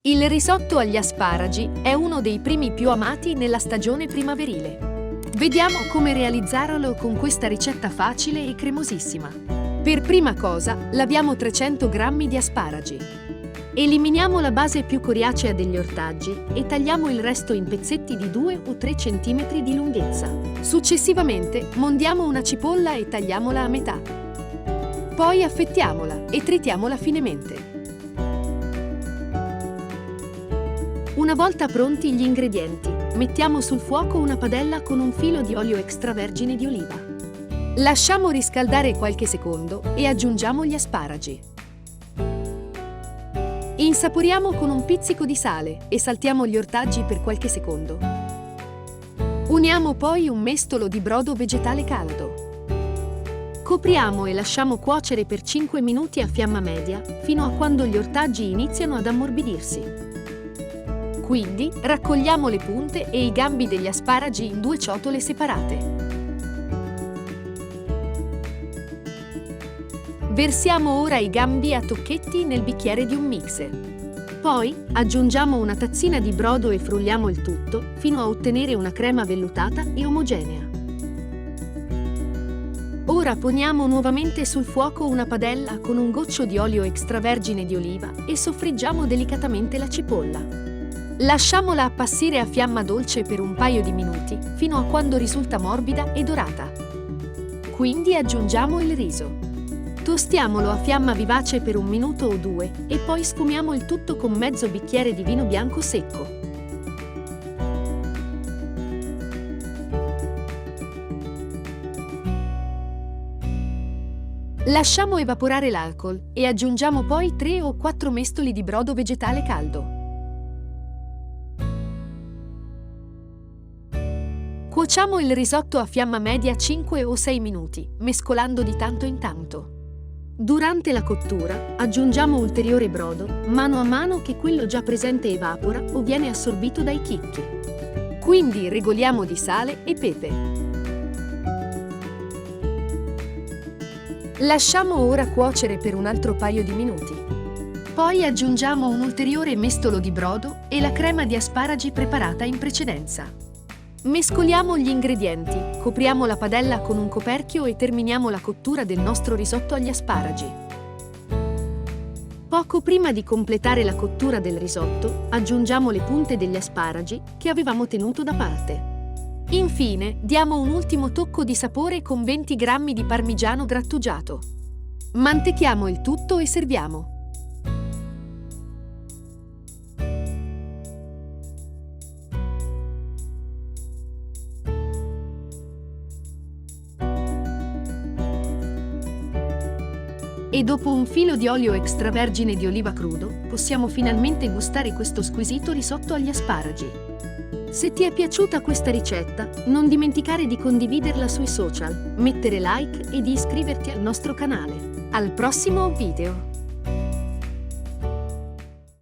Il risotto agli asparagi è uno dei primi più amati nella stagione primaverile. Vediamo come realizzarlo con questa ricetta facile e cremosissima. Per prima cosa, laviamo 300 g di asparagi. Eliminiamo la base più coriacea degli ortaggi e tagliamo il resto in pezzetti di 2 o 3 cm di lunghezza. Successivamente, mondiamo una cipolla e tagliamola a metà. Poi affettiamola e tritiamola finemente. Una volta pronti gli ingredienti, mettiamo sul fuoco una padella con un filo di olio extravergine di oliva. Lasciamo riscaldare qualche secondo e aggiungiamo gli asparagi. Insaporiamo con un pizzico di sale e saltiamo gli ortaggi per qualche secondo. Uniamo poi un mestolo di brodo vegetale caldo. Copriamo e lasciamo cuocere per 5 minuti a fiamma media, fino a quando gli ortaggi iniziano ad ammorbidirsi. Quindi raccogliamo le punte e i gambi degli asparagi in 2 ciotole separate. Versiamo ora i gambi a tocchetti nel bicchiere di un mixer. Poi aggiungiamo una tazzina di brodo e frulliamo il tutto fino a ottenere una crema vellutata e omogenea. Ora poniamo nuovamente sul fuoco una padella con un goccio di olio extravergine di oliva e soffriggiamo delicatamente la cipolla. Lasciamola appassire a fiamma dolce per un paio di minuti, fino a quando risulta morbida e dorata. Quindi aggiungiamo il riso. Tostiamolo a fiamma vivace per 1 minuto o 2 e poi sfumiamo il tutto con mezzo bicchiere di vino bianco secco. Lasciamo evaporare l'alcol e aggiungiamo poi 3 o 4 mestoli di brodo vegetale caldo. Cuociamo il risotto a fiamma media 5 o 6 minuti, mescolando di tanto in tanto. Durante la cottura aggiungiamo ulteriore brodo, mano a mano che quello già presente evapora o viene assorbito dai chicchi. Quindi regoliamo di sale e pepe. Lasciamo ora cuocere per un altro paio di minuti. Poi aggiungiamo un ulteriore mestolo di brodo e la crema di asparagi preparata in precedenza. Mescoliamo gli ingredienti, copriamo la padella con un coperchio e terminiamo la cottura del nostro risotto agli asparagi. Poco prima di completare la cottura del risotto, aggiungiamo le punte degli asparagi che avevamo tenuto da parte. Infine, diamo un ultimo tocco di sapore con 20 g di parmigiano grattugiato. Mantechiamo il tutto e serviamo. E dopo un filo di olio extravergine di oliva crudo, possiamo finalmente gustare questo squisito risotto agli asparagi. Se ti è piaciuta questa ricetta, non dimenticare di condividerla sui social, mettere like e di iscriverti al nostro canale. Al prossimo video!